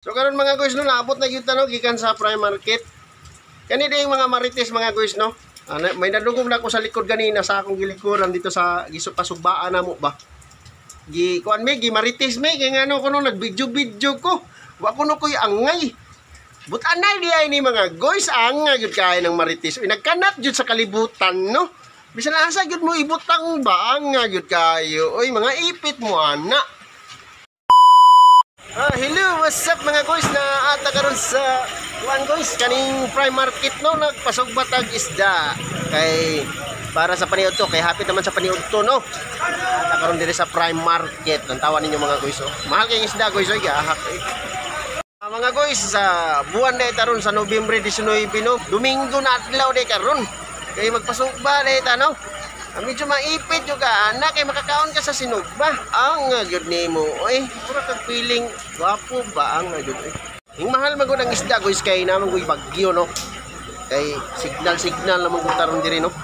So karon mga guys no, naabot na gyud no gikan sa prime market. Kani din mga marites mga guys no. May nadungog na ako sa likod ganina sa akong gilikuran dito sa gisupasugbaan namo ba. Gi kuan me gi marites me kay ngano kuno nagvideo-video ko. Wa kuno koy angay. But anay di ay ni mga guys angay gyud kay ng marites. Nagkanat gyud sa kalibutan no. Bisan asa gyud mo ibutang ba angay gyud kayo. Oy mga ipit mo ana. Hello, what's up mga guys na ata karon sa kuan guys kaning prime market no nagpasugbatag isda kay para sa paniud to kay hapit naman sa paniud to no ata karon diri sa prime market ang tawa ninyo mga guys oh. Mahal kay isda guys oy gahak mga guys sa buwan na itaron sa Nobyembre 19 no Domingo na adlaw day karon kay magpasugba day ta no. Medyo maipit juga anak kay makakaon ka sa sinugba. Ang gyud nimo oy, pura kag feeling gwapo ba ang gyud oy. Ing mahal man gud ang isda guys kay namang guy bagyo no. Kay signal namang gud taron diri no.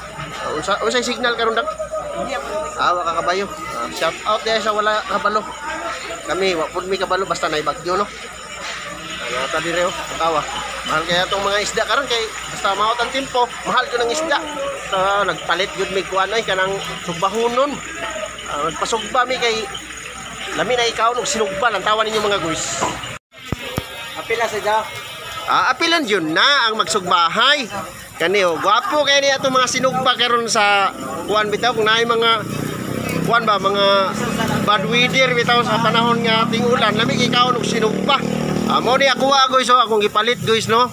Unsay signal karon dak? Wa ka kabayo. Shout out dai sa wala kabalo. Kami wa pud mi kabalo basta nay bagyo no. Ano ta dire oh, tawa. Mahal kaya itong mga isda karon kay basta maot ang tempo, mahal ko ng isda. So, nagpalit gud mi kuan ay kanang sugbahonon. Nagpasugba mi kay lami na ikaw og sinugba ang tawa ninyo mga guys. Apila sa da. Apilan yun na ang magsugbahay. Kani oh, gwapo kay ni atong mga sinugba karon sa kuan bitaw kung naay mga kuan ba mga bad weather bitaw sa panahon nga ating ulan, lami ikaw og sinugba. Mo ni ako guys so akong gipalit guys no.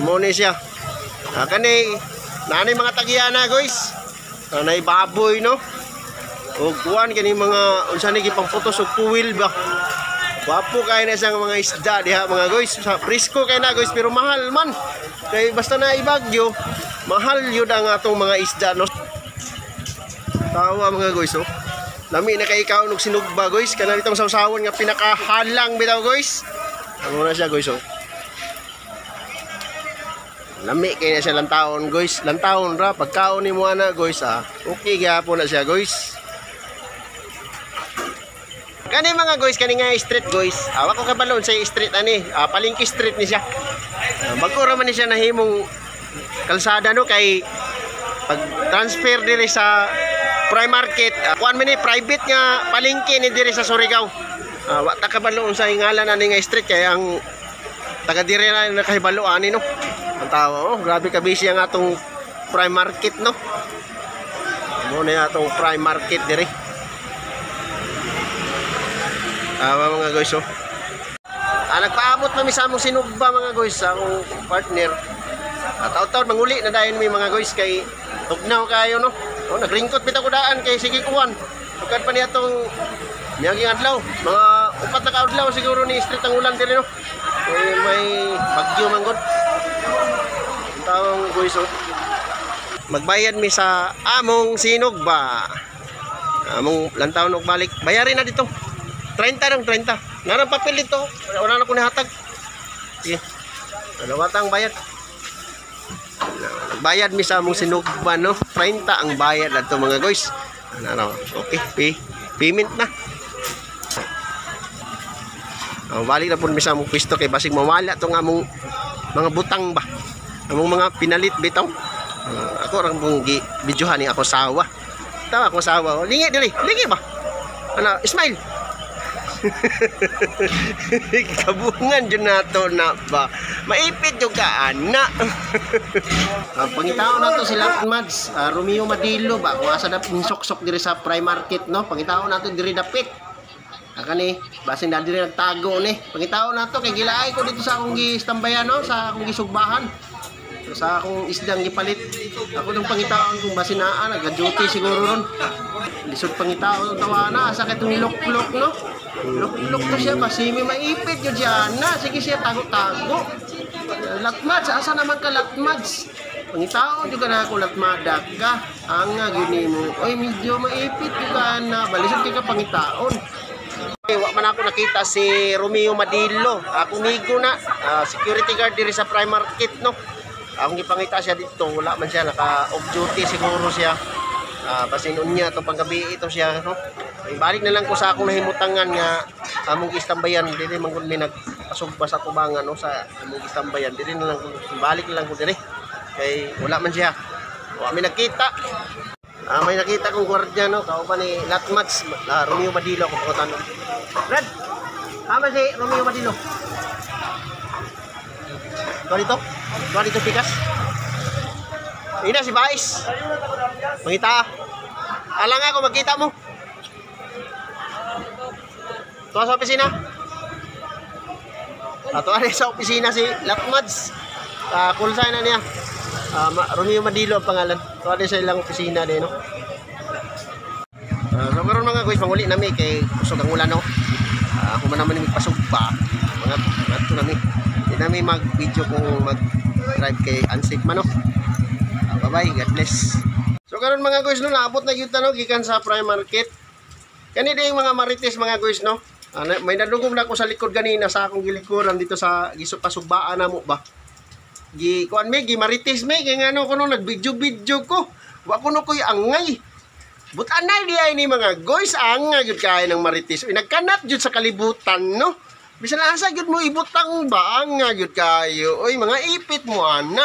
Mo ni siya. Kani nanay mga tagiyana guys. Nanay baboy no. O kuan kani mga unsa ni gipamputos og kuwil ba. Wapo kay na sang mga isda diha mga guys. Sa presko kay na guys pero mahal man. Kay basta na ibagyo, mahal yun ang atong mga isda no. Tawa mga guys oh. Lami na kay ikaw og sinugba guys. Kana ditong sawsawan nga pinakahalang bitaw guys. Ano na siya guys oh. Lami kay na siya lantaon guys. Lantaon ra pagkaon ni mo ana guys okay gyapon na siya guys. Kani mga guys kani nga street guys. Wa ko kabalon sa street ani. Palengke street ni siya. Bago ra man ni siya nahimong kalsada no kay pag transfer diri sa prime market. Kuan man ni private nga palengke ni diri sa Surigao. Wa ta kabalo sa ngalan ani nga street kay ang taga dire na nakahibalo ani no. Ang tawo oh, grabe ka busy ang atong prime market no. Mo na atong prime market dire. Mga guys oh. Nagpaabot na mi sa among sinugba mga guys sa akong partner. Taw-taw manguli na dayon mi mga guys kay tugnaw kayo no. Oh, nagringkot bitaw ko daan kay sige kuwan. Tukad pa niya tong miyaging adlaw. Mga 4 na kaadlaw siguro ni street ang ulan diri no. May bagyo man gud. Tawong guys oh. Magbayad mi sa among sinugba. Among lantaw og balik. Bayarin na dito. 30 dong 30. Narang papel dito. Wala na ko nihatag. Sige. Dalawatang bayad. Bayad mi sa among sinugba no. 30 ang bayad adto mga guys. Ano, okay, payment na. Balik na po mi sa among pwesto kay basig mawala tong among mga butang ba. Among mga pinalit bitaw. Ako ra pong videohan ni ako sawa. Tawa ko sawa. Lingi dili. Lingi ba? Ano, smile. Kabungan dyan nato na ba maipit yung kaana. Pangitao na to sila Mads Romeo Madilo ba kung asa na sok-sok diri sa prime market no. Pangitao na to diri dapit akani basin na diri nagtago ni. Pangitao na to kay gilaay ko dito sa akong gistambayan no, sa akong gisugbahan sa akong isdang gipalit. Ako nung pangitaon kung basin naa nag-duty siguro ron. Lisod pangitaon tawana asa kay itong lok-lok no. Lok-lok to siya basimi maipit yun siya na. Sige siya tago-tago. Latmads asa naman ka latmads. Pangitaon juga na ako latmadak ka. Ang gini mo oy medyo maipit juga na balisod kay ka pangitaon. Wa man ako nakita si Romeo Madilo. Ako migo na security guard diri sa prime market no. Akong gipangita siya dito, wala man siya naka off duty siguro siya. Basin unya to panggabi ito siya no. Balik na lang ko sa akong nahimutangan nga among istambayan dili man gud mi nag pasugba sa tubangan no sa among istambayan diri na lang ko balik na lang ko diri kay wala man siya. Wa mi nakita. May nakita kong gwardiya no kauban ni Latmats Romeo Madilo ko putan. Brad. Tama si Romeo Madilo. Tuwa dito pikas. Ina si Bais. Mangita. Alang ako magkita mo. Tuwa sa opisina. Tuwa rin sa opisina si Latmads. Kulsay na niya. Romeo Madilo ang pangalan. Tuwa rin sa ilang opisina din, no? So, meron mga guys, panguli namin kay kusog ang ulan, no? Kung man naman magpasog pa, mga ito namin. Hindi namin mag-video kung mag-drive kay unsafe man, no? Bye-bye, God bless. So, karon mga guys, no? Naabot na yun, no? Gikan sa prime market. Kanina yung mga marites, mga guys, no? May nadugong na ako sa likod ganina sa akong gilikuran dito sa pasugbaan na mo ba. Kuan me marites me kay ngano kuno nagvideo ko. Wa kuno koy angay. But anay di ay ni mga guys angay gyud kay ng marites. Nagkanat jud sa kalibutan no. Bisan asa gyud mo ibutang ba angay gyud kayo. Oy mga ipit mo ana.